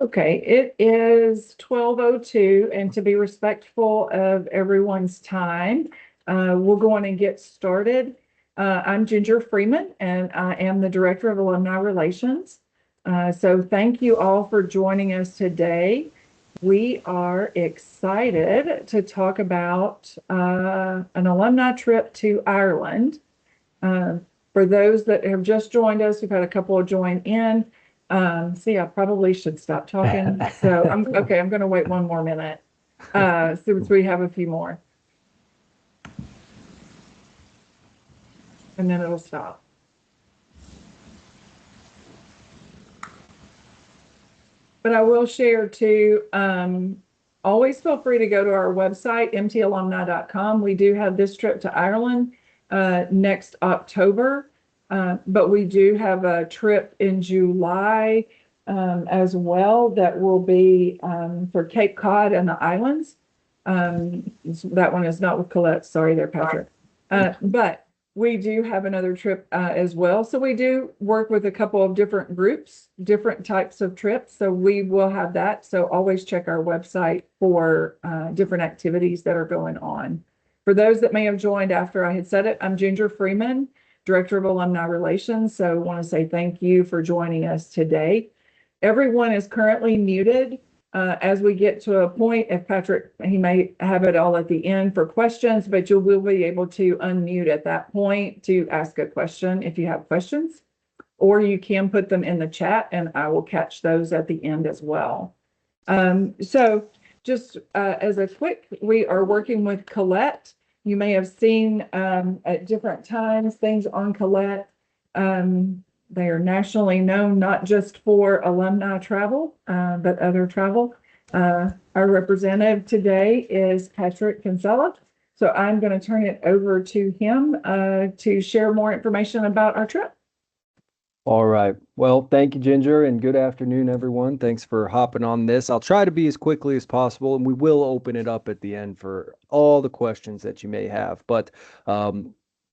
Okay, it is 12:02, and to be respectful of everyone's time, we'll go on and get started. I'm Ginger Freeman, and I am the Director of Alumni Relations. So thank you all for joining us today. We are excited to talk about an alumni trip to Ireland. Uh, for those that have just joined us, we've had a couple join in. See, I probably should stop talking. So I'm okay. I'm going to wait one more minute. Since we have a few more, and then it'll stop. But I will share too. Always feel free to go to our website, mtalumni.com. We do have this trip to Ireland next October, but we do have a trip in July as well that will be for Cape Cod and the islands. That one is not with Collette. Sorry there, Patrick. But we do have another trip as well. So we do work with a couple of different groups, different types of trips. So we will have that. So always check our website for different activities that are going on. For those that may have joined after I had said it, I'm Ginger Freeman, Director of Alumni Relations. So I want to say thank you for joining us today. Everyone is currently muted. As we get to a point, if Patrick, he may have it all at the end for questions, but you will be able to unmute at that point to ask a question if you have questions, or you can put them in the chat and I will catch those at the end as well. So just as a quick, we are working with Collette. You may have seen at different times things on Collette. They are nationally known, not just for alumni travel, but other travel. Our representative today is Patrick Kinsella. So I'm going to turn it over to him to share more information about our trip. All right. Well, thank you, Ginger, and good afternoon, everyone. Thanks for hopping on this. I'll try to be as quickly as possible, and we will open it up at the end for all the questions that you may have. But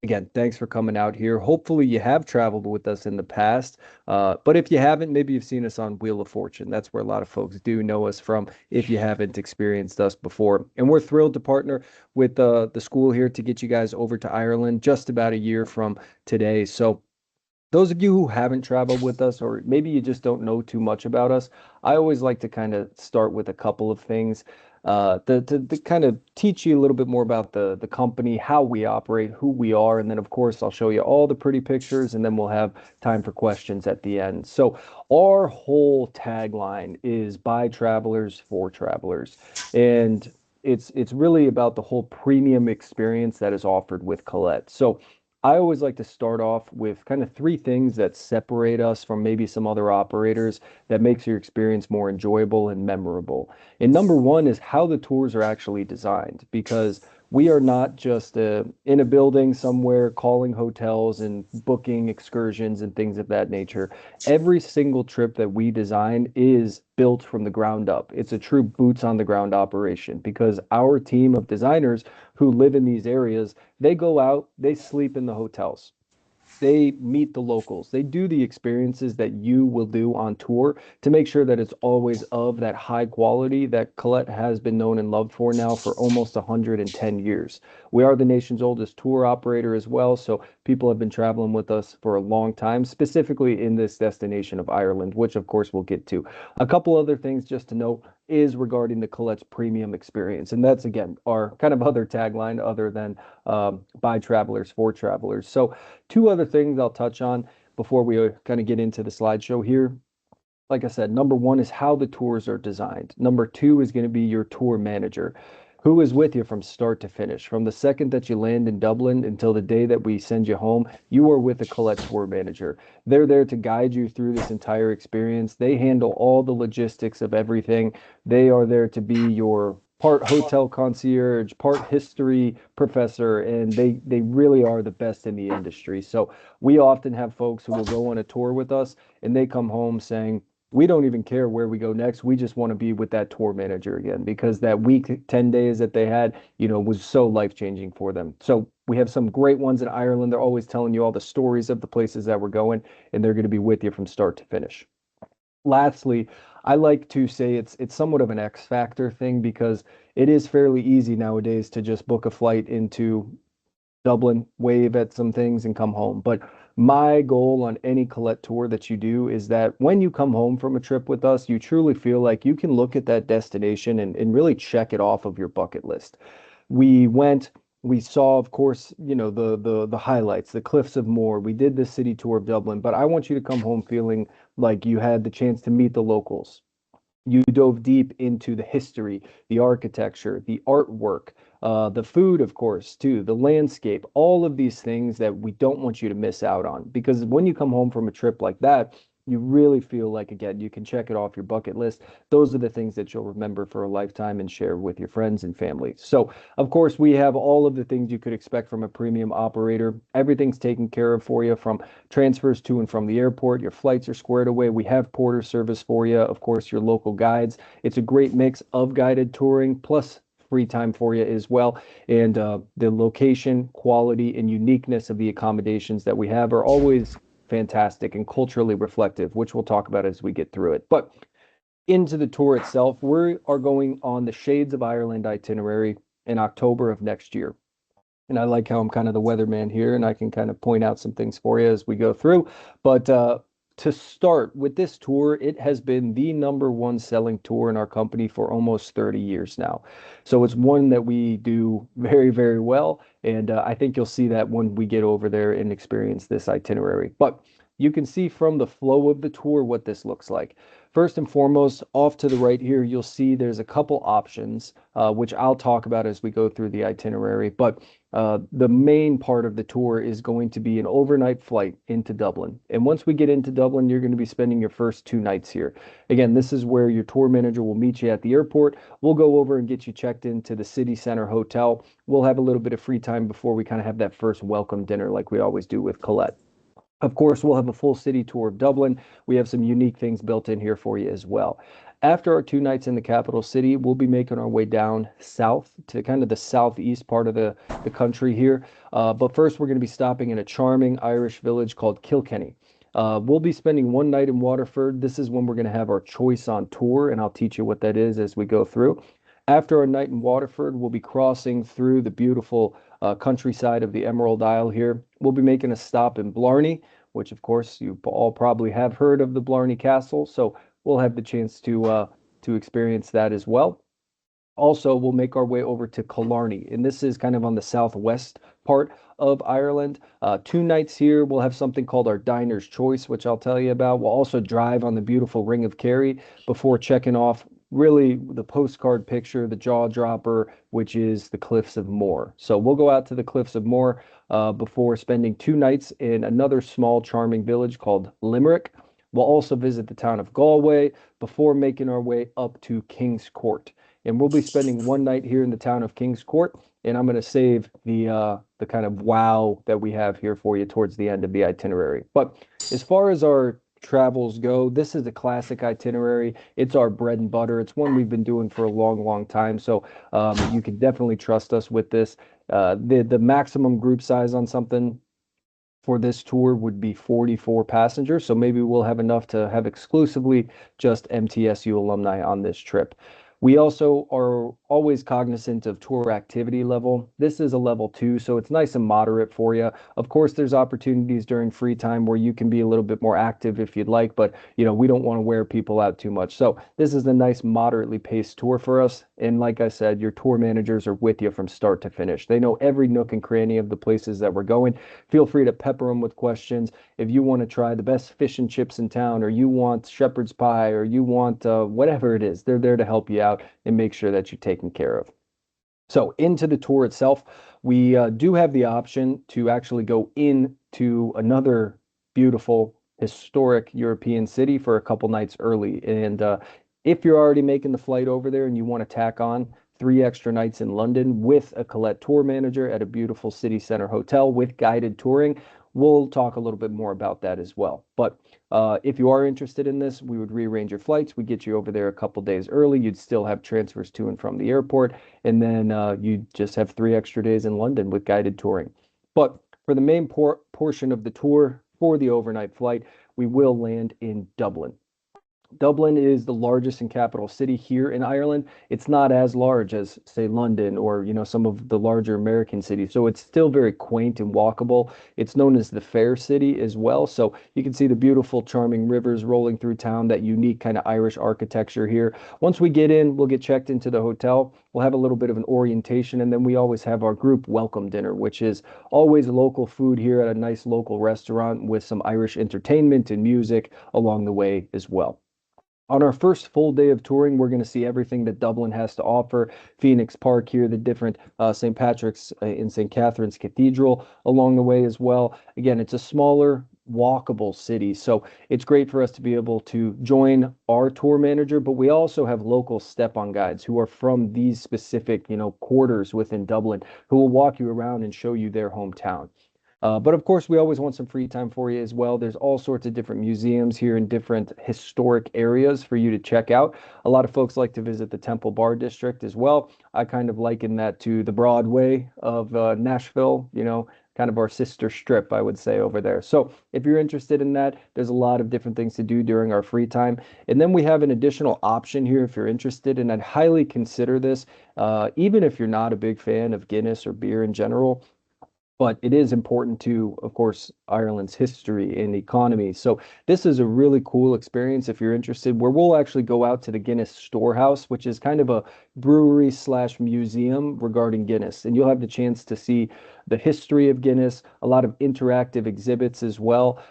again, thanks for coming out here. Hopefully you have traveled with us in the past, but if you haven't, maybe you've seen us on Wheel of Fortune. That's where a lot of folks do know us from if you haven't experienced us before. And we're thrilled to partner with the school here to get you guys over to Ireland just about a year from today. So those of you who haven't traveled with us, or maybe you just don't know too much about us, I always like to kind of start with a couple of things to kind of teach you a little bit more about the company, how we operate, who we are, and then of course I'll show you all the pretty pictures, and then we'll have time for questions at the end. So our whole tagline is by travelers for travelers, and it's really about the whole premium experience that is offered with Collette. So I always like to start off with kind of three things that separate us from maybe some other operators that makes your experience more enjoyable and memorable. And number one is how the tours are actually designed, because we are not just in a building somewhere calling hotels and booking excursions and things of that nature. Every single trip that we design is built from the ground up. It's a true boots on the ground operation because our team of designers who live in these areas, they go out, they sleep in the hotels. They meet the locals. They do the experiences that you will do on tour to make sure that it's always of that high quality that Collette has been known and loved for now for almost 110 years. We are the nation's oldest tour operator as well, so people have been traveling with us for a long time, specifically in this destination of Ireland, which of course we'll get to. A couple other things just to note is regarding the Collette's premium experience. And that's, again, our kind of other tagline other than by travelers for travelers. So two other things I'll touch on before we kind of get into the slideshow here. Like I said, number one is how the tours are designed. Number two is going to be your tour manager, who is with you from start to finish. From the second that you land in Dublin until the day that we send you home, you are with a Collette tour manager. They're there to guide you through this entire experience. They handle all the logistics of everything. They are there to be your part hotel concierge, part history professor, and they really are the best in the industry. So we often have folks who will go on a tour with us and they come home saying, we don't even care where we go next. We just want to be with that tour manager again because that week, 10 days that they had, was so life-changing for them. So we have some great ones in Ireland. They're always telling you all the stories of the places that we're going, and they're going to be with you from start to finish. Lastly, I like to say it's somewhat of an X factor thing because it is fairly easy nowadays to just book a flight into Dublin, wave at some things, and come home. But my goal on any Collette tour that you do is that when you come home from a trip with us, you truly feel like you can look at that destination and really check it off of your bucket list. We went, we saw, of course, the highlights, the Cliffs of Moher. We did the city tour of Dublin, but I want you to come home feeling like you had the chance to meet the locals. You dove deep into the history, the architecture, the artwork, the food, of course, too, the landscape, all of these things that we don't want you to miss out on. Because when you come home from a trip like that, you really feel like, again, you can check it off your bucket list. Those are the things that you'll remember for a lifetime and share with your friends and family. So, of course, we have all of the things you could expect from a premium operator. Everything's taken care of for you from transfers to and from the airport. Your flights are squared away. We have porter service for you. Of course, your local guides. It's a great mix of guided touring plus free time for you as well. And the location, quality, and uniqueness of the accommodations that we have are always fantastic and culturally reflective, which we'll talk about as we get through it. But into the tour itself, we are going on the Shades of Ireland itinerary in October of next year. And I like how I'm kind of the weatherman here and I can kind of point out some things for you as we go through. But to start with this tour, it has been the number one selling tour in our company for almost 30 years now. So it's one that we do very, very well. And I think you'll see that when we get over there and experience this itinerary. But you can see from the flow of the tour what this looks like. First and foremost, off to the right here, you'll see there's a couple options, which I'll talk about as we go through the itinerary. But the main part of the tour is going to be an overnight flight into Dublin. And once we get into Dublin, you're going to be spending your first 2 nights here. Again, this is where your tour manager will meet you at the airport. We'll go over and get you checked into the city center hotel. We'll have a little bit of free time before we kind of have that first welcome dinner like we always do with Collette. Of course, we'll have a full city tour of Dublin. We have some unique things built in here for you as well. After our 2 nights in the capital city, we'll be making our way down south to kind of the southeast part of the country here. But first, we're going to be stopping in a charming Irish village called Kilkenny. We'll be spending 1 night in Waterford. This is when we're going to have our choice on tour, and I'll teach you what that is as we go through. After our night in Waterford, we'll be crossing through the beautiful countryside of the Emerald Isle here. We'll be making a stop in Blarney, which of course you all probably have heard of the Blarney Castle, so we'll have the chance to experience that as well. Also, we'll make our way over to Killarney, and this is kind of on the southwest part of Ireland. 2 nights here, we'll have something called our Diner's Choice, which I'll tell you about. We'll also drive on the beautiful Ring of Kerry before checking off really the postcard picture, the jaw dropper, which is the Cliffs of Moher. So we'll go out to the Cliffs of Moher before spending 2 nights in another small, charming village called Limerick. We'll also visit the town of Galway before making our way up to King's Court. And we'll be spending 1 night here in the town of King's Court. And I'm going to save the kind of wow that we have here for you towards the end of the itinerary. But as far as our travels go, this is a classic itinerary. It's our bread and butter. It's one we've been doing for a long, long time. So you can definitely trust us with this. The maximum group size on something for this tour would be 44 passengers. So maybe we'll have enough to have exclusively just MTSU alumni on this trip. We also are always cognizant of tour activity level. This is a level 2, so it's nice and moderate for you. Of course, there's opportunities during free time where you can be a little bit more active if you'd like, but we don't want to wear people out too much. So this is a nice moderately paced tour for us. And like I said, your tour managers are with you from start to finish. They know every nook and cranny of the places that we're going. Feel free to pepper them with questions. If you want to try the best fish and chips in town, or you want shepherd's pie, or you want whatever it is, they're there to help you out and make sure that you're taken care of. So into the tour itself, we do have the option to actually go into another beautiful historic European city for a couple nights early. And if you're already making the flight over there and you want to tack on 3 extra nights in London with a Collette tour manager at a beautiful city center hotel with guided touring, we'll talk a little bit more about that as well. But if you are interested in this, we would rearrange your flights. We get you over there a couple days early. You'd still have transfers to and from the airport, and then you'd just have 3 extra days in London with guided touring. But for the main portion of the tour, for the overnight flight, we will land in Dublin. Dublin is the largest and capital city here in Ireland. It's not as large as, say, London or, some of the larger American cities. So it's still very quaint and walkable. It's known as the Fair City as well. So you can see the beautiful, charming rivers rolling through town, that unique kind of Irish architecture here. Once we get in, we'll get checked into the hotel. We'll have a little bit of an orientation, and then we always have our group welcome dinner, which is always local food here at a nice local restaurant with some Irish entertainment and music along the way as well. On our first full day of touring, we're going to see everything that Dublin has to offer. Phoenix Park here, the different St. Patrick's and St. Catherine's Cathedral along the way as well. Again, it's a smaller, walkable city, so it's great for us to be able to join our tour manager, but we also have local step-on guides who are from these specific, quarters within Dublin, who will walk you around and show you their hometown. But of course, we always want some free time for you as well. There's all sorts of different museums here in different historic areas for you to check out. A lot of folks like to visit the Temple Bar District as well. I kind of liken that to the Broadway of Nashville, kind of our sister strip, I would say, over there. So if you're interested in that, there's a lot of different things to do during our free time. And then we have an additional option here if you're interested, and I'd highly consider this, even if you're not a big fan of Guinness or beer in general. But it is important to, of course, Ireland's history and economy. So this is a really cool experience if you're interested, where we'll actually go out to the Guinness Storehouse, which is kind of a brewery slash museum regarding Guinness. And you'll have the chance to see the history of Guinness, a lot of interactive exhibits as well,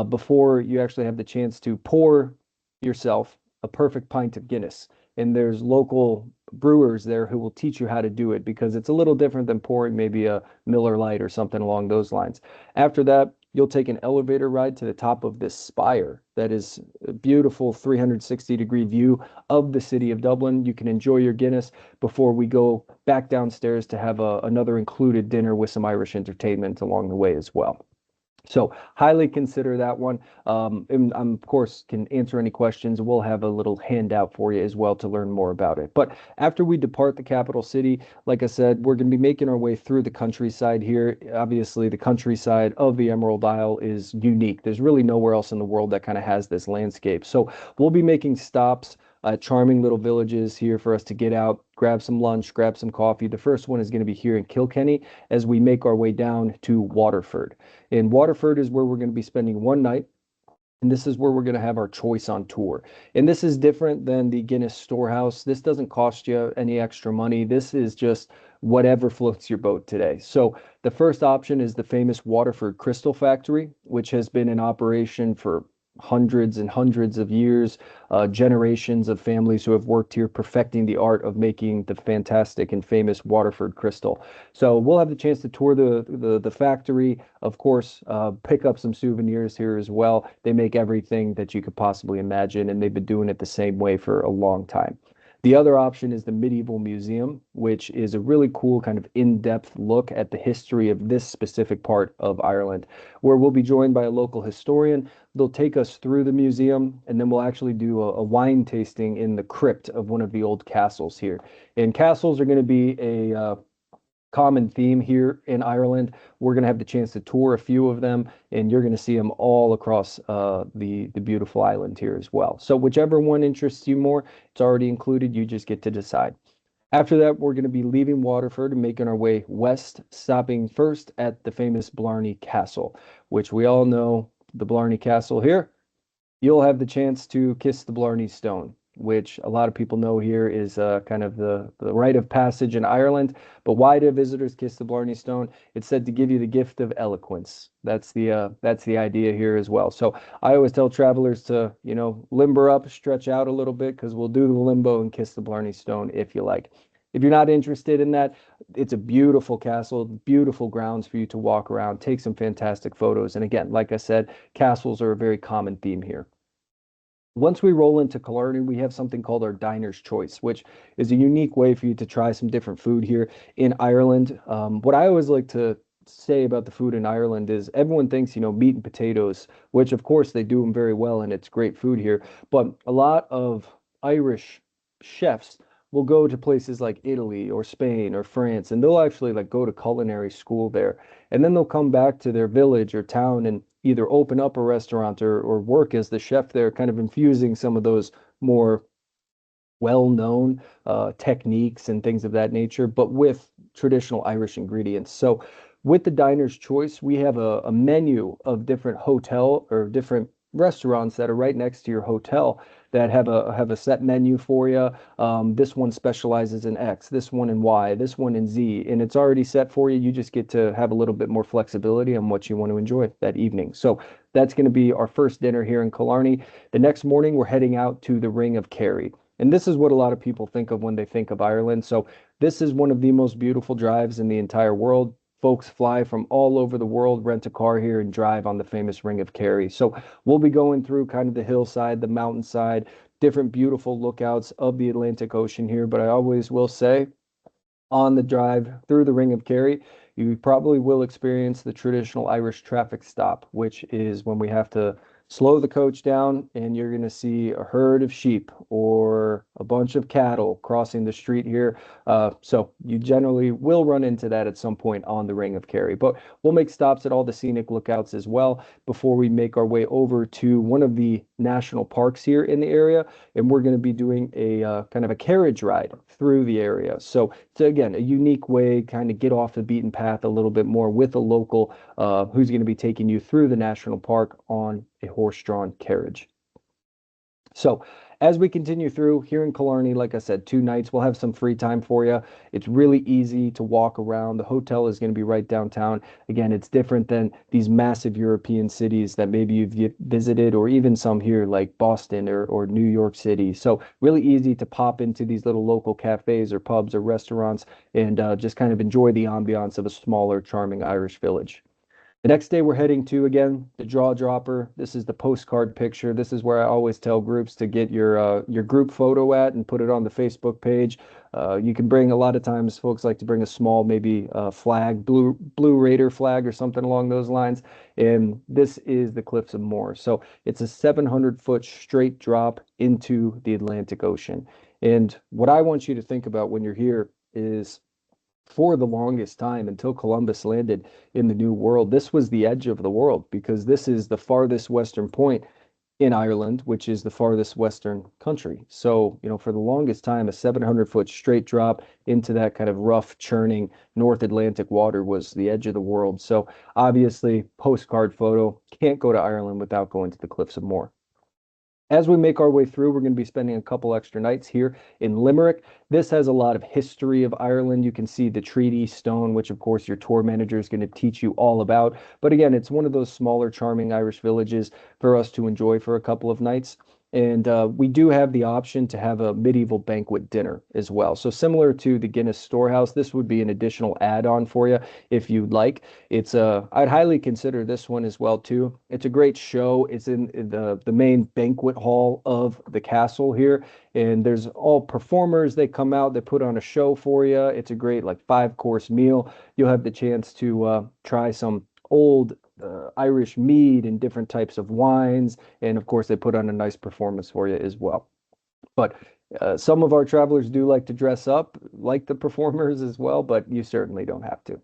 before you actually have the chance to pour yourself a perfect pint of Guinness. And there's local brewers there who will teach you how to do it, because it's a little different than pouring maybe a Miller Lite or something along those lines. After that, you'll take an elevator ride to the top of this spire that is a beautiful 360-degree view of the city of Dublin. You can enjoy your Guinness before we go back downstairs to have another included dinner with some Irish entertainment along the way as well. So highly consider that one. And of course, can answer any questions. We'll have a little handout for you as well to learn more about it. But after we depart the capital city, like I said, we're going to be making our way through the countryside here. Obviously, the countryside of the Emerald Isle is unique. There's really nowhere else in the world that kind of has this landscape. So we'll be making stops charming little villages here for us to get out, grab some lunch, grab some coffee. The first one is going to be here in Kilkenny as we make our way down to Waterford. And Waterford is where we're going to be spending one night. And this is where we're going to have our choice on tour. And this is different than the Guinness Storehouse. This doesn't cost you any extra money. This is just whatever floats your boat today. So the first option is the famous Waterford Crystal Factory, which has been in operation for hundreds and hundreds of years, generations of families who have worked here perfecting the art of making the fantastic and famous Waterford crystal. So we'll have the chance to tour the factory, of course, pick up some souvenirs here as well. They make everything that you could possibly imagine, and they've been doing it the same way for a long time. The other option is the Medieval Museum, which is a really cool kind of in-depth look at the history of this specific part of Ireland, where we'll be joined by a local historian. They'll take us through the museum, and then we'll actually do a wine tasting in the crypt of one of the old castles here. And castles are going to be a common theme here in Ireland. We're going to have the chance to tour a few of them, and you're going to see them all across the beautiful island here as well. So whichever one interests you more, it's already included. You just get to decide. After that, we're going to be leaving Waterford and making our way west, stopping first at the famous Blarney Castle, which we all know, the Blarney Castle here. You'll have the chance to kiss the Blarney Stone, which a lot of people know here is kind of the rite of passage in Ireland. But why do visitors kiss the Blarney Stone? It's said to give you the gift of eloquence. That's the idea here as well. So I always tell travelers to, limber up, stretch out a little bit, because we'll do the limbo and kiss the Blarney Stone if you like. If you're not interested in that, it's a beautiful castle, beautiful grounds for you to walk around, take some fantastic photos. And again, like I said, castles are a very common theme here. Once we roll into Killarney, we have something called our Diner's Choice, which is a unique way for you to try some different food here in Ireland. What I always like to say about the food in Ireland is everyone thinks, meat and potatoes, which of course they do them very well and it's great food here. But a lot of Irish chefs will go to places like Italy or Spain or France, and they'll actually like go to culinary school there. and then they'll come back to their village or town and either open up a restaurant or work as the chef there, kind of infusing some of those more well-known techniques and things of that nature, but with traditional Irish ingredients. So with the Diner's Choice, we have a menu of different hotel or different restaurants that are right next to your hotel that have a set menu for you. This one specializes in X, this one in Y, this one in Z, and it's already set for you. You just get to have a little bit more flexibility on what you want to enjoy that evening. So that's going to be our first dinner here in Killarney. The next morning, we're heading out to the Ring of Kerry. And this is what a lot of people think of when they think of Ireland. So this is one of the most beautiful drives in the entire world. Folks fly from all over the world, rent a car here, and drive on the famous Ring of Kerry. So we'll be going through kind of the hillside, the mountainside, different beautiful lookouts of the Atlantic Ocean here. But I always will say, on the drive through the Ring of Kerry, you probably will experience the traditional Irish traffic stop, which is when we have to slow the coach down and you're going to see a herd of sheep or a bunch of cattle crossing the street here. So you generally will run into that at some point on the Ring of Kerry, but we'll make stops at all the scenic lookouts as well before we make our way over to one of the national parks here in the area. And we're going to be doing a kind of a carriage ride through the area. So it's, again, a unique way, kind of get off the beaten path a little bit more with a local who's going to be taking you through the national park on a horse-drawn carriage. So as we continue through here in Killarney, like I said, 2 nights, we'll have some free time for you. It's really easy to walk around. The hotel is going to be right downtown. Again, it's different than these massive European cities that maybe you've visited, or even some here like Boston or New York City. So really easy to pop into these little local cafes or pubs or restaurants and just kind of enjoy the ambiance of a smaller, charming Irish village. The next day we're heading to, again, the Jaw Dropper. This is the postcard picture. This is where I always tell groups to get your group photo at and put it on the Facebook page. You can bring, a lot of times folks like to bring a small, maybe flag, blue Raider flag or something along those lines. And this is the Cliffs of Moher. So it's a 700-foot straight drop into the Atlantic Ocean. And what I want you to think about when you're here is, for the longest time until Columbus landed in the New World, this was the edge of the world because this is the farthest western point in Ireland, which is the farthest western country. So, for the longest time, a 700-foot straight drop into that kind of rough, churning North Atlantic water was the edge of the world. So obviously, postcard photo, can't go to Ireland without going to the Cliffs of Moher. As we make our way through, we're going to be spending a couple extra nights here in Limerick. This has a lot of history of Ireland. You can see the Treaty Stone, which of course your tour manager is going to teach you all about. But again, it's one of those smaller, charming Irish villages for us to enjoy for a couple of nights. And we do have the option to have a medieval banquet dinner as well. So similar to the Guinness Storehouse, this would be an additional add-on for you if you'd like. It's I'd highly consider this one as well too. It's a great show. It's in the main banquet hall of the castle here, and there's all performers. They come out, they put on a show for you. It's a great like 5-course meal. You'll have the chance to try some old Irish mead and different types of wines. And of course, they put on a nice performance for you as well. But some of our travelers do like to dress up like the performers as well, but you certainly don't have to.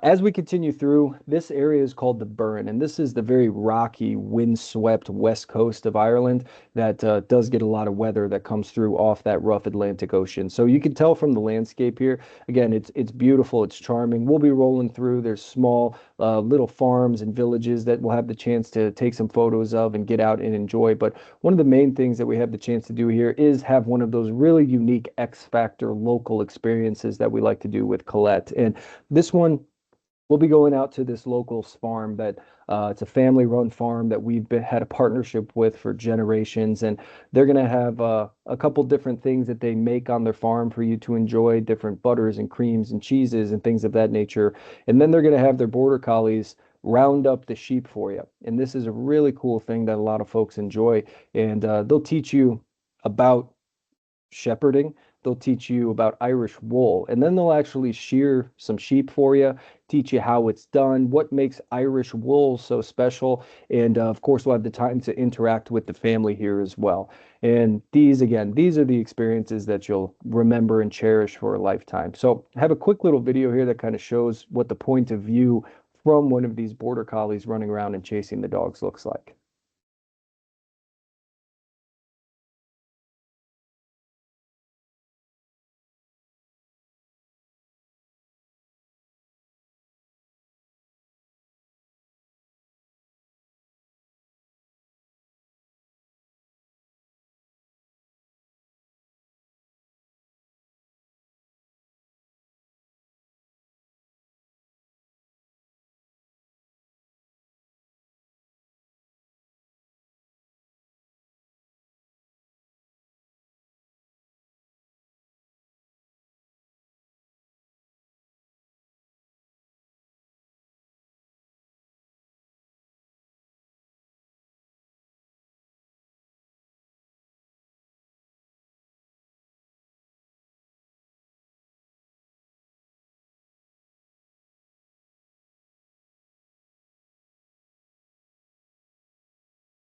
As we continue through, this area is called the Burren, and this is the very rocky, windswept west coast of Ireland that does get a lot of weather that comes through off that rough Atlantic Ocean. So you can tell from the landscape here, again, it's beautiful, it's charming. We'll be rolling through. There's small little farms and villages that we'll have the chance to take some photos of and get out and enjoy. But one of the main things that we have the chance to do here is have one of those really unique X Factor local experiences that we like to do with Collette. And this one, we'll be going out to this local farm that it's a family-run farm that had a partnership with for generations, and they're going to have a couple different things that they make on their farm for you to enjoy, different butters and creams and cheeses and things of that nature. And then they're going to have their border collies round up the sheep for you. And this is a really cool thing that a lot of folks enjoy, and they'll teach you about shepherding. they'll teach you about Irish wool, and then they'll actually shear some sheep for you, teach you how it's done, what makes Irish wool so special, and of course, we'll have the time to interact with the family here as well. And these, again, these are the experiences that you'll remember and cherish for a lifetime. So I have a quick little video here that kind of shows what the point of view from one of these border collies running around and chasing the dogs looks like.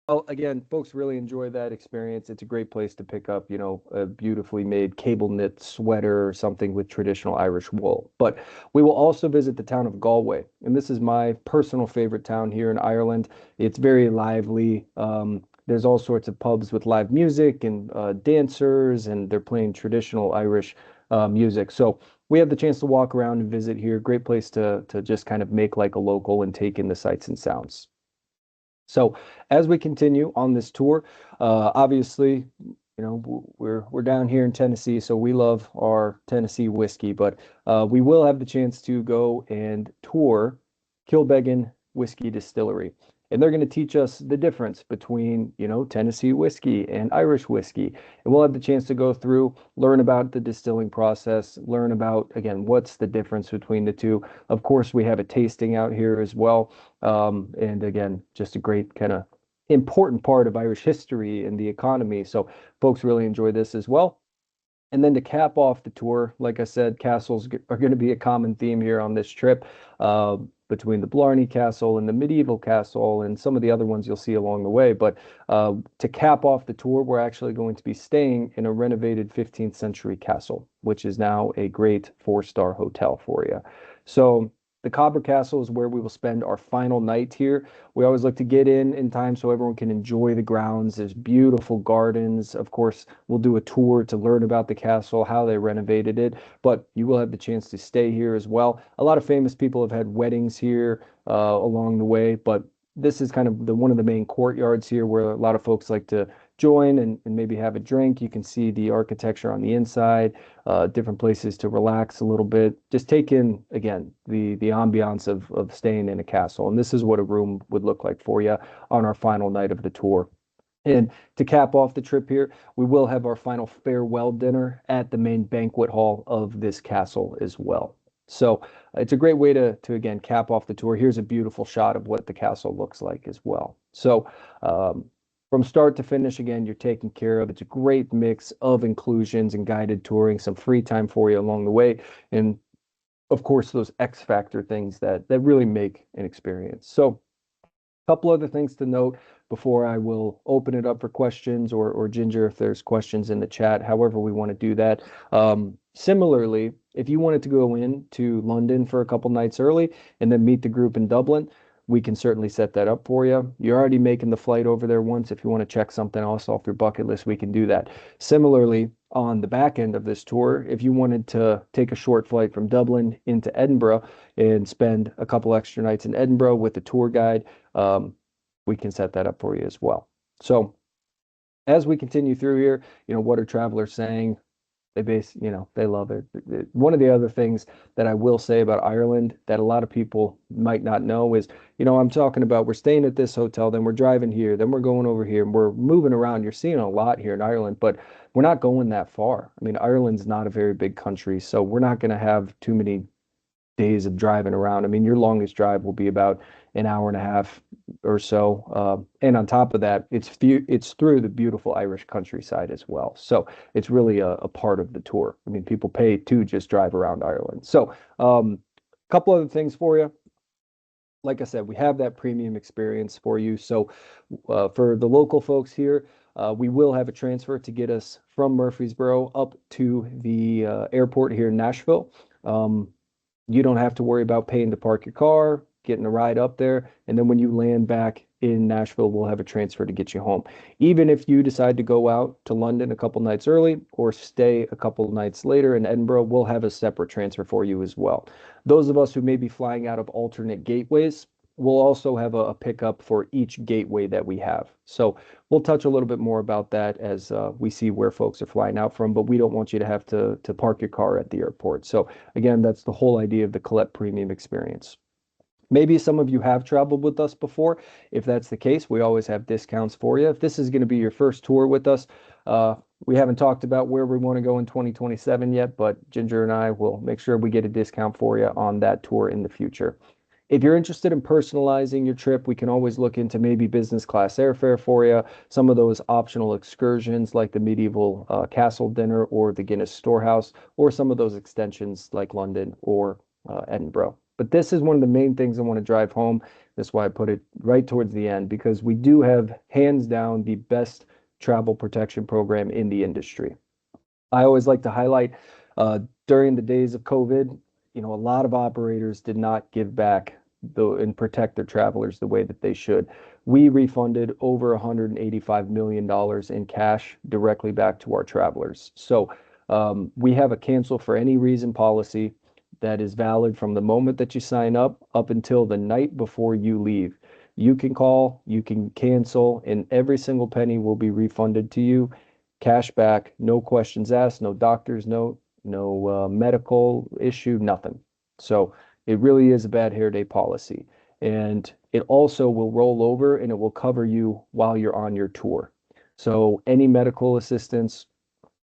Well, again, folks really enjoy that experience. It's a great place to pick up, a beautifully made cable knit sweater or something with traditional Irish wool. But we will also visit the town of Galway, and this is my personal favorite town here in Ireland. It's very lively. There's all sorts of pubs with live music and dancers, and they're playing traditional Irish music. So we have the chance to walk around and visit here. Great place to just kind of make like a local and take in the sights and sounds. So as we continue on this tour, obviously, we're down here in Tennessee, so we love our Tennessee whiskey, but we will have the chance to go and tour Kilbeggan Whiskey Distillery. And they're going to teach us the difference between, Tennessee whiskey and Irish whiskey. And we'll have the chance to go through, learn about the distilling process, learn about, again, what's the difference between the two. Of course, we have a tasting out here as well. And again, just a great kind of important part of Irish history and the economy. So folks really enjoy this as well. And then to cap off the tour, like I said, castles are going to be a common theme here on this trip, between the Blarney Castle and the medieval castle and some of the other ones you'll see along the way. But to cap off the tour, we're actually going to be staying in a renovated 15th century castle, which is now a great four-star hotel for you. So the Cobber Castle is where we will spend our final night here. We always look to get in time so everyone can enjoy the grounds. There's beautiful gardens. Of course, we'll do a tour to learn about the castle, how they renovated it, but you will have the chance to stay here as well. A lot of famous people have had weddings here along the way, but this is kind of one of the main courtyards here where a lot of folks like to join and maybe have a drink. You can see the architecture on the inside, different places to relax a little bit. Just take in, again, the ambiance of staying in a castle. And this is what a room would look like for you on our final night of the tour. And to cap off the trip here, we will have our final farewell dinner at the main banquet hall of this castle as well. So it's a great way to again cap off the tour. Here's a beautiful shot of what the castle looks like as well. So from start to finish, again, you're taken care of. It's a great mix of inclusions and guided touring, some free time for you along the way, and of course those X factor things that really make an experience. So couple other things to note before I will open it up for questions, or Ginger, if there's questions in the chat, however we want to do that. Similarly, if you wanted to go in to London for a couple nights early and then meet the group in Dublin, we can certainly set that up for you. You're already making the flight over there once. If you want to check something else off your bucket list, we can do that. Similarly, on the back end of this tour, if you wanted to take a short flight from Dublin into Edinburgh and spend a couple extra nights in Edinburgh with a tour guide, we can set that up for you as well. So as we continue through here, what are travelers saying? They love it. One of the other things that I will say about Ireland that a lot of people might not know is, I'm talking about we're staying at this hotel, then we're driving here, then we're going over here, and we're moving around. You're seeing a lot here in Ireland, but we're not going that far. I mean, Ireland's not a very big country, so we're not going to have too many days of driving around. I mean, your longest drive will be about an hour and a half or so. And on top of that, it's through the beautiful Irish countryside as well. So it's really a part of the tour. I mean, people pay to just drive around Ireland. So a couple other things for you. Like I said, we have that premium experience for you. So for the local folks here, we will have a transfer to get us from Murfreesboro up to the airport here in Nashville. You don't have to worry about paying to park your car, getting a ride up there. And then when you land back in Nashville, we'll have a transfer to get you home. Even if you decide to go out to London a couple nights early or stay a couple nights later in Edinburgh, we'll have a separate transfer for you as well. Those of us who may be flying out of alternate gateways, we'll also have a pickup for each gateway that we have. So we'll touch a little bit more about that as we see where folks are flying out from, but we don't want you to have to park your car at the airport. So again, that's the whole idea of the Collette Premium experience. Maybe some of you have traveled with us before. If that's the case, we always have discounts for you. If this is going to be your first tour with us, we haven't talked about where we want to go in 2027 yet, but Ginger and I will make sure we get a discount for you on that tour in the future. If you're interested in personalizing your trip, we can always look into maybe business class airfare for you, some of those optional excursions like the medieval castle dinner or the Guinness Storehouse, or some of those extensions like London or Edinburgh. But this is one of the main things I want to drive home. That's why I put it right towards the end, because we do have hands down the best travel protection program in the industry. I always like to highlight during the days of COVID, a lot of operators did not give back and protect their travelers the way that they should. We refunded over $185 million in cash directly back to our travelers. So we have a cancel for any reason policy that is valid from the moment that you sign up until the night before you leave. You can call, you can cancel, and every single penny will be refunded to you. Cash back, no questions asked, no doctor's note, no medical issue, nothing. So it really is a bad hair day policy. And it also will roll over and it will cover you while you're on your tour. So any medical assistance,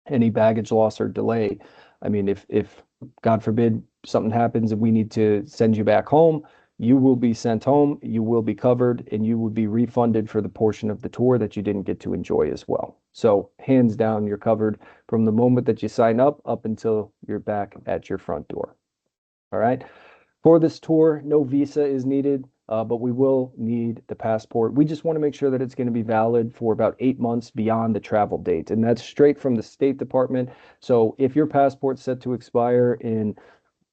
any baggage loss or delay, I mean, if God forbid something happens and we need to send you back home, you will be sent home, you will be covered, and you will be refunded for the portion of the tour that you didn't get to enjoy as well. So hands down, you're covered from the moment that you sign up until you're back at your front door. All right. For this tour, no visa is needed, but we will need the passport. We just want to make sure that it's going to be valid for about 8 months beyond the travel date, and that's straight from the State Department. So if your passport's set to expire in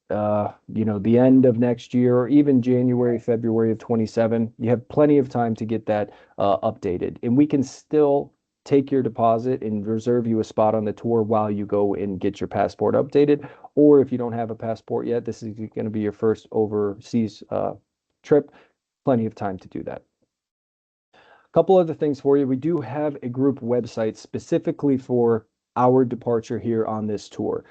the end of next year or even January, February of 27, you have plenty of time to get that updated. And we can still take your deposit and reserve you a spot on the tour while you go and get your passport updated. Or if you don't have a passport yet, this is going to be your first overseas trip, plenty of time to do that. A couple other things for you. We do have a group website specifically for our departure here on this tour.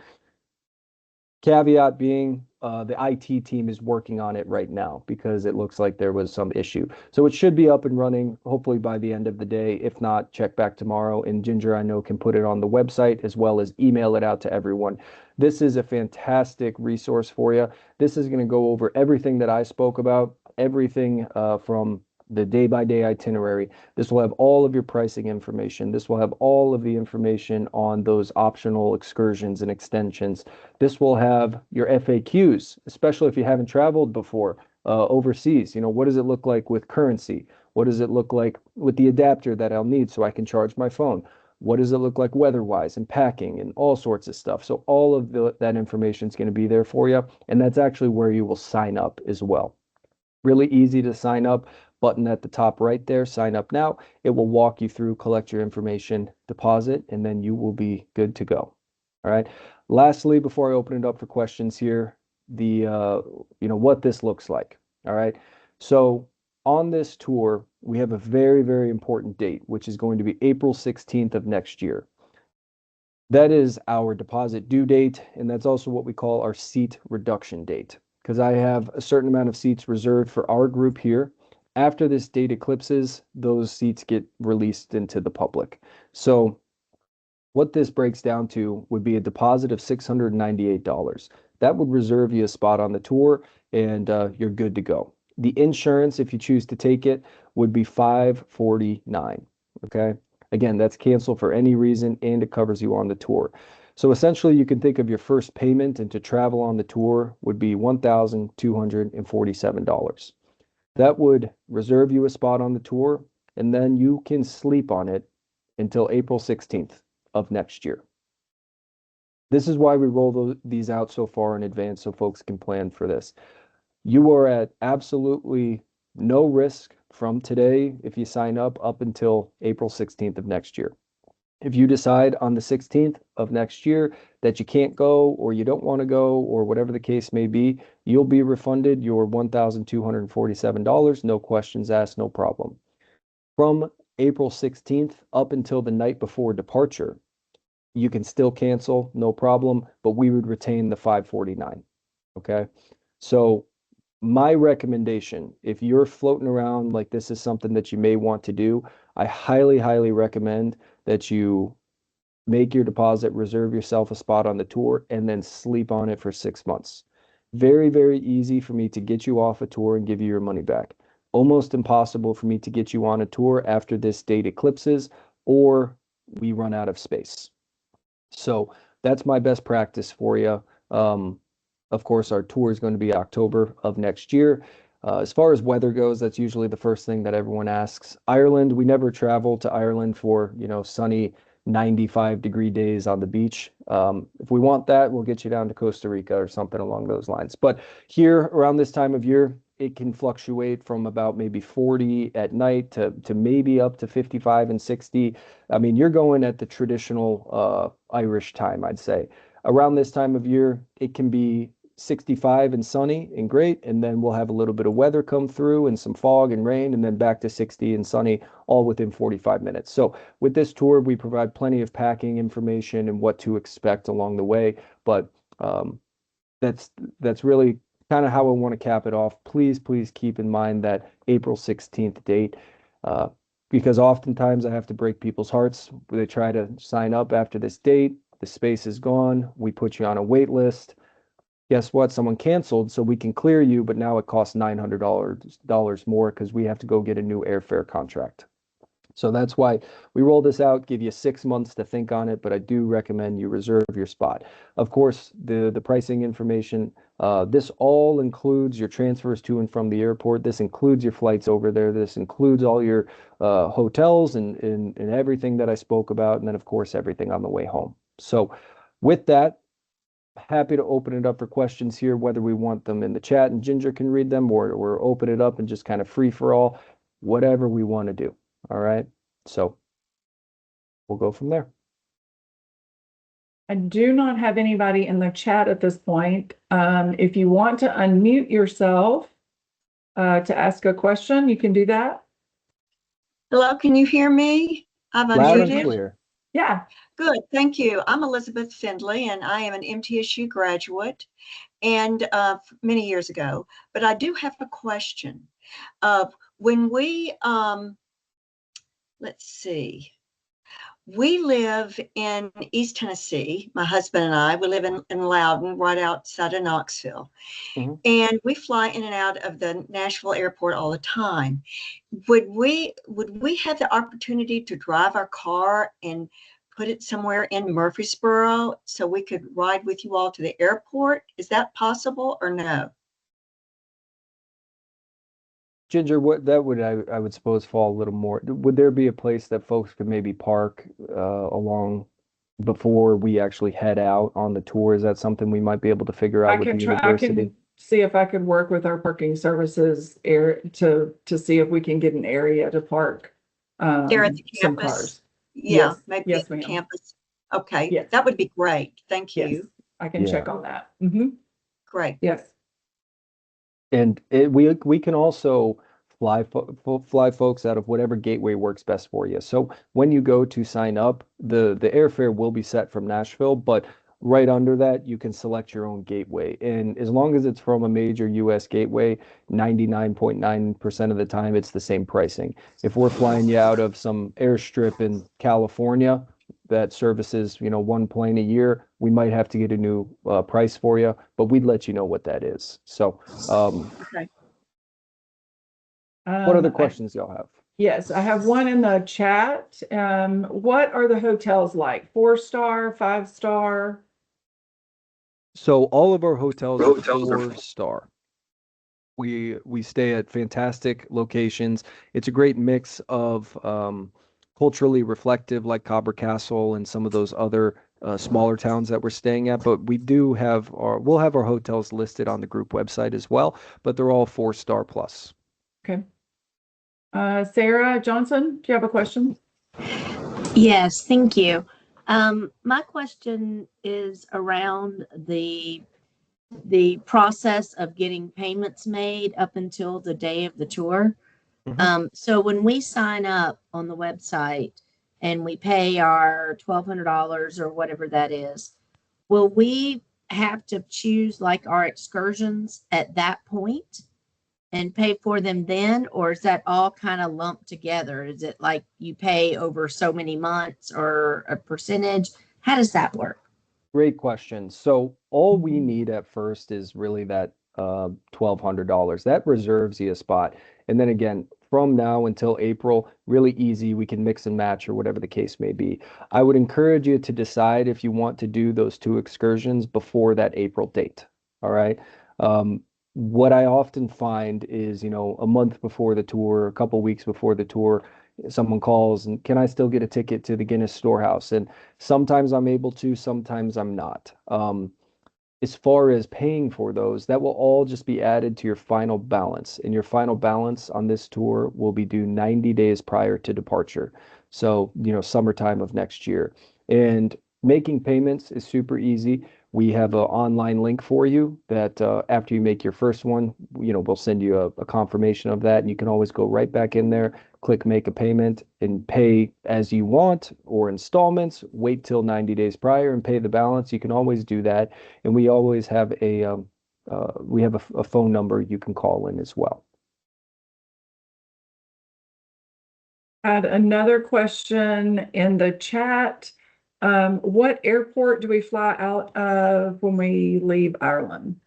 Caveat being, the IT team is working on it right now because it looks like there was some issue. So it should be up and running hopefully by the end of the day. If not, check back tomorrow. And Ginger, I know, can put it on the website as well as email it out to everyone. This is a fantastic resource for you. This is going to go over everything that I spoke about, everything from the day-by-day itinerary. This will have all of your pricing information. This will have all of the information on those optional excursions and extensions. This will have your FAQs, especially if you haven't traveled before overseas. What does it look like with currency? What does it look like with the adapter that I'll need so I can charge my phone? What does it look like weather-wise and packing and all sorts of stuff? So all of that information is going to be there for you. And that's actually where you will sign up as well. Really easy to sign up. Button at the top right there, sign up now. It will walk you through, collect your information, deposit, and then you will be good to go. All right. Lastly, before I open it up for questions here, what this looks like. All right. So on this tour, we have a very, very important date, which is going to be April 16th of next year. That is our deposit due date, and that's also what we call our seat reduction date, because I have a certain amount of seats reserved for our group here. After this date eclipses, those seats get released into the public. So what this breaks down to would be a deposit of $698. That would reserve you a spot on the tour, and you're good to go. The insurance, if you choose to take it, would be $549. Okay. Again, that's canceled for any reason and it covers you on the tour. So essentially, you can think of your first payment and to travel on the tour would be $1,247. That would reserve you a spot on the tour, and then you can sleep on it until April 16th of next year. This is why we roll these out so far in advance so folks can plan for this. You are at absolutely no risk from today if you sign up until April 16th of next year. If you decide on the 16th of next year that you can't go or you don't want to go or whatever the case may be, you'll be refunded your $1,247, no questions asked, no problem. From April 16th up until the night before departure, you can still cancel, no problem, but we would retain the $549. Okay. So my recommendation, if you're floating around like this is something that you may want to do, I highly, highly recommend that you make your deposit, reserve yourself a spot on the tour, and then sleep on it for 6 months. Very, very easy for me to get you off a tour and give you your money back. Almost impossible for me to get you on a tour after this date eclipses or we run out of space. So that's my best practice for you. Of course, our tour is going to be October of next year. As far as weather goes, that's usually the first thing that everyone asks. Ireland, we never travel to Ireland for, sunny 95-degree days on the beach. If we want that, we'll get you down to Costa Rica or something along those lines. But here around this time of year, it can fluctuate from about maybe 40 at night to maybe up to 55 and 60. I mean, you're going at the traditional Irish time, I'd say. Around this time of year, it can be 65 and sunny and great, and then we'll have a little bit of weather come through and some fog and rain, and then back to 60 and sunny, all within 45 minutes. So with this tour, we provide plenty of packing information and what to expect along the way, but that's really kind of how I want to cap it off. Please, please keep in mind that April 16th date, because oftentimes I have to break people's hearts. They try to sign up after this date, the space is gone, we put you on a wait list. Guess what? Someone canceled, so we can clear you, but now it costs $900 more because we have to go get a new airfare contract. So that's why we roll this out, give you 6 months to think on it, but I do recommend you reserve your spot. Of course, the pricing information, this all includes your transfers to and from the airport. This includes your flights over there. This includes all your hotels and everything that I spoke about, and then of course everything on the way home. So with that, happy to open it up for questions here, whether we want them in the chat and Ginger can read them or open it up and just kind of free for all, whatever we want to do. All right. So we'll go from there. I do not have anybody in the chat at this point. If you want to unmute yourself to ask a question, you can do that. Hello, can you hear me? I've Loud and unmuted. clear. Yeah. Good, thank you. I'm Elizabeth Findley, and I am an MTSU graduate, and many years ago. But I do have a question. When we, let's see, we live in East Tennessee. My husband and I, we live in Loudon, right outside of Knoxville. Mhm. And we fly in and out of the Nashville airport all the time. Would we have the opportunity to drive our car and put it somewhere in Murfreesboro so we could ride with you all to the airport? Is that possible or no? Ginger, what that would I would suppose fall a little more. Would there be a place that folks could maybe park along before we actually head out on the tour? Is that something we might be able to figure out with the I university? can see if I could work with our parking services to see if we can get an area to park There at the some campus? cars. Yeah, Yes, maybe yes, at the ma'am. campus. Okay, Yes. that would be great. Thank Yes, you. I can check on that. Great. Yes. And we can also fly folks out of whatever gateway works best for you. So when you go to sign up, the airfare will be set from Nashville, but right under that you can select your own gateway. And as long as it's from a major US gateway, 99.9% of the time it's the same pricing. If we're flying you out of some airstrip in California that services, one plane a year, we might have to get a new price for you, but we'd let you know what that is. So Okay. What other questions y'all have? Yes, I have one in the chat. What are the hotels like? 4-star, 5-star? So all of our hotels are 4-star. We stay at fantastic locations. It's a great mix of culturally reflective, like Cobber Castle and some of those other smaller towns that we're staying at. But we'll have our hotels listed on the group website as well. But they're all 4-star plus. Okay. Sarah Johnson, do you have a question? Yes, thank you. My question is around the process of getting payments made up until the day of the tour. So when we sign up on the website and we pay our $1,200 or whatever that is, will we have to choose like our excursions at that point and pay for them then, or is that all kind of lumped together? Is it like you pay over so many months or a percentage? How does that work? Great question. So all we need at first is really that $1,200. That reserves you a spot. And then again, from now until April, really easy. We can mix and match or whatever the case may be. I would encourage you to decide if you want to do those 2 excursions before that April date. All right. What I often find is, a month before the tour, a couple weeks before the tour, someone calls and can I still get a ticket to the Guinness Storehouse? And sometimes I'm able to, sometimes I'm not. As far as paying for those, that will all just be added to your final balance. And your final balance on this tour will be due 90 days prior to departure. So, summertime of next year. And making payments is super easy. We have an online link for you that after you make your first one, we'll send you a confirmation of that. And you can always go right back in there, click make a payment and pay as you want or installments. Wait till 90 days prior and pay the balance. You can always do that. And we always have a phone number you can call in as well. Had another question in the chat. What airport do we fly out of when we leave Ireland?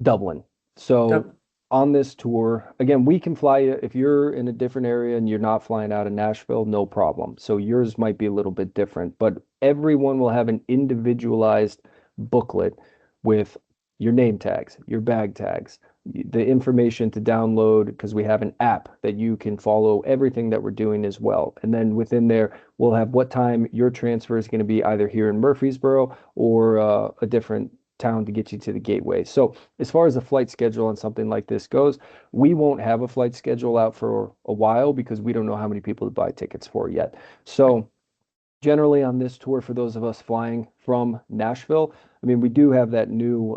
Dublin. So Dublin. on this tour, again, we can fly you if you're in a different area and you're not flying out of Nashville, no problem. So yours might be a little bit different, but everyone will have an individualized booklet with your name tags, your bag tags, the information to download, because we have an app that you can follow everything that we're doing as well. And then within there, we'll have what time your transfer is going to be either here in Murfreesboro or a different town to get you to the gateway. So as far as the flight schedule on something like this goes, we won't have a flight schedule out for a while because we don't know how many people to buy tickets for yet. So generally on this tour, for those of us flying from Nashville, we do have that new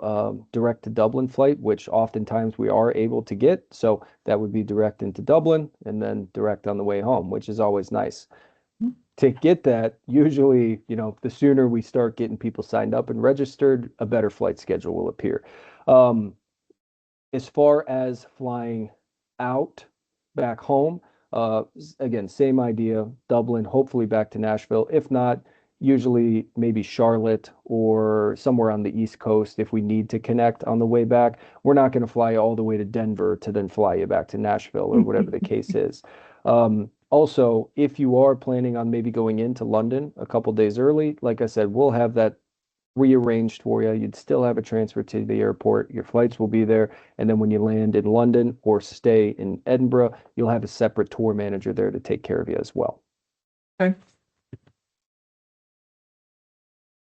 direct to Dublin flight, which oftentimes we are able to get. So that would be direct into Dublin and then direct on the way home, which is always nice. To get that, usually, the sooner we start getting people signed up and registered, a better flight schedule will appear. As far as flying out back home, again, same idea, Dublin, hopefully back to Nashville. If not, usually maybe Charlotte or somewhere on the East Coast if we need to connect on the way back. We're not going to fly all the way to Denver to then fly you back to Nashville or whatever the case is. Also, if you are planning on maybe going into London a couple days early, like I said, we'll have that rearranged for you. You'd still have a transfer to the airport. Your flights will be there. And then when you land in London or stay in Edinburgh, you'll have a separate tour manager there to take care of you as well. Okay.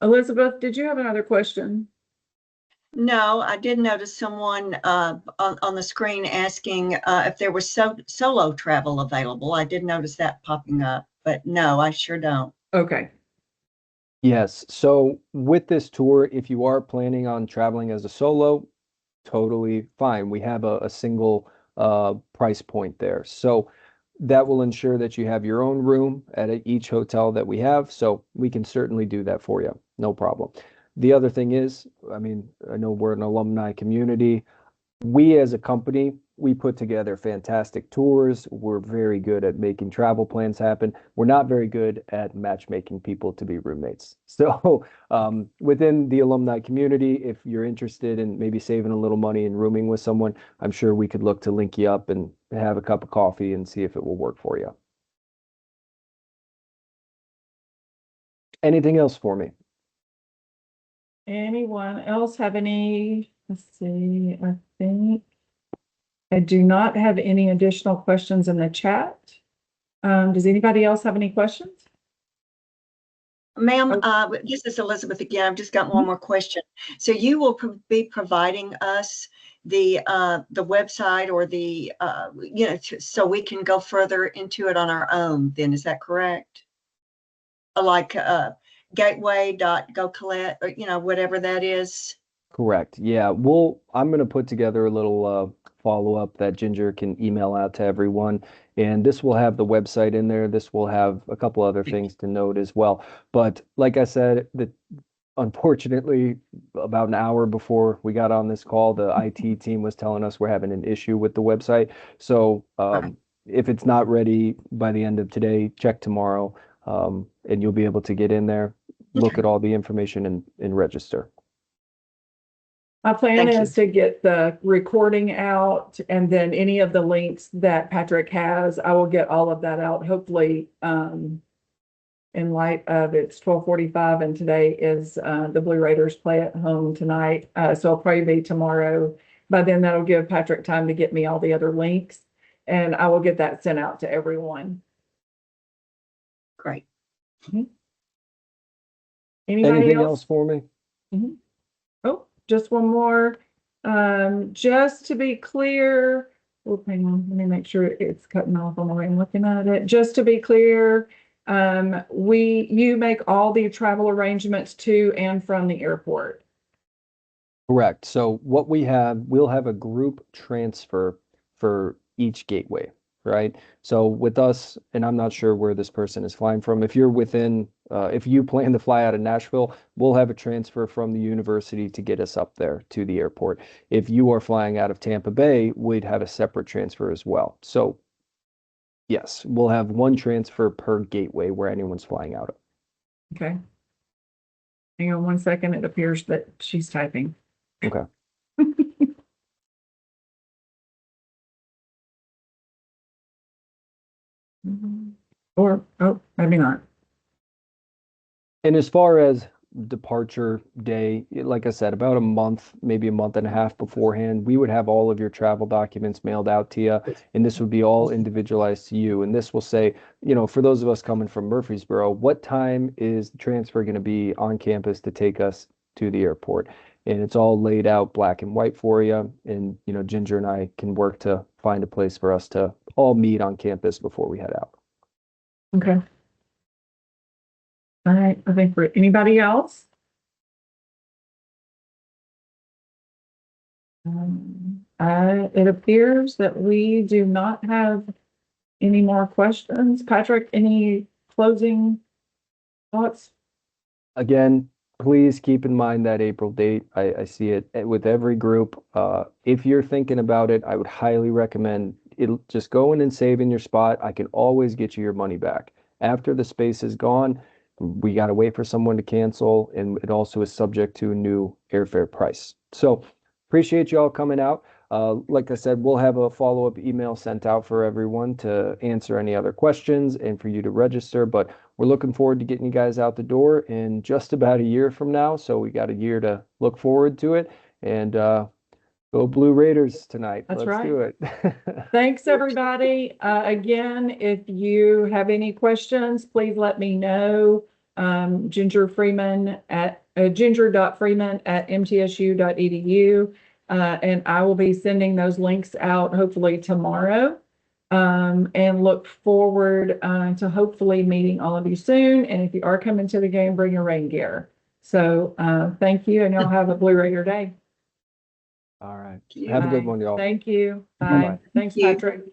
Elizabeth, did you have another question? No, I did notice someone on the screen asking if there was solo travel available. I did notice that popping up, but no, I sure don't. Okay. Yes. So with this tour, if you are planning on traveling as a solo, totally fine. We have a single price point there. So that will ensure that you have your own room at each hotel that we have. So we can certainly do that for you. No problem. The other thing is, I know we're an alumni community. We as a company we put together fantastic tours. We're very good at making travel plans happen. We're not very good at matchmaking people to be roommates. So within the alumni community, if you're interested in maybe saving a little money and rooming with someone, I'm sure we could look to link you up and have a cup of coffee and see if it will work for you. Anything else for me? Anyone else have any? Let's see, I think I do not have any additional questions in the chat. Does anybody else have any questions? Ma'am, this is Elizabeth again. I've just got one more question. So you will be providing us the website or the so we can go further into it on our own. Then is that correct? Like gateway.go-collect or whatever that is. Correct. Yeah. I'm going to put together a little follow-up that Ginger can email out to everyone. And this will have the website in there. This will have a couple other things to note as well. But like I said, unfortunately, about an hour before we got on this call, the IT team was telling us we're having an issue with the website. So if it's not ready by the end of today, check tomorrow, and you'll be able to get in there, look at all the information and register. My plan is to get the recording out, and then any of the links that Patrick has, I will get all of that out, hopefully, in light of it's 12:45 and today is the Blue Raiders play at home tonight. So it'll probably be tomorrow. By then that'll give Patrick time to get me all the other links, and I will get that sent out to everyone. Great. Anybody Anything else for me? Oh, just one more. Just to be clear, hang on, let me make sure it's cutting off on the way I'm looking at it. Just to be clear, you make all the travel arrangements to and from the airport. Correct. So what we'll have a group transfer for each gateway, right? So with us, and I'm not sure where this person is flying from. If you're if you plan to fly out of Nashville, we'll have a transfer from the university to get us up there to the airport. If you are flying out of Tampa Bay, we'd have a separate transfer as well. So yes, we'll have one transfer per gateway where anyone's flying out of. Okay. Hang on one second. It appears that she's typing. Okay. Or, oh, maybe not. And as far as departure day, like I said, about a month, maybe a month and a half beforehand, we would have all of your travel documents mailed out to you, and this would be all individualized to you. And this will say, for those of us coming from Murfreesboro, what time is the transfer going to be on campus to take us to the airport? And it's all laid out black and white for you. And, Ginger and I can work to find a place for us to all meet on campus before we head out. Okay. All right. I think for anybody else? It appears that we do not have any more questions. Patrick, any closing thoughts? Again, please keep in mind that April date. I see it with every group. If you're thinking about it, I would highly recommend just going and saving your spot. I can always get you your money back. After the space is gone, we got to wait for someone to cancel, and it also is subject to a new airfare price. So appreciate you all coming out. Like I said, we'll have a follow-up email sent out for everyone to answer any other questions and for you to register, but we're looking forward to getting you guys out the door in just about a year from now. So we got a year to look forward to it, and go Blue Raiders tonight. That's Let's right. do it. Thanks, everybody. Again, if you have any questions, please let me know. Ginger Freeman at ginger.freeman@mtsu.edu. And I will be sending those links out hopefully tomorrow. And look forward to hopefully meeting all of you soon. And if you are coming to the game, bring your rain gear. So thank you, and y'all have a Blue Raider day. All right. Have a good one, y'all. Thank you. Bye. Bye-bye. Thanks, Thank you. Patrick.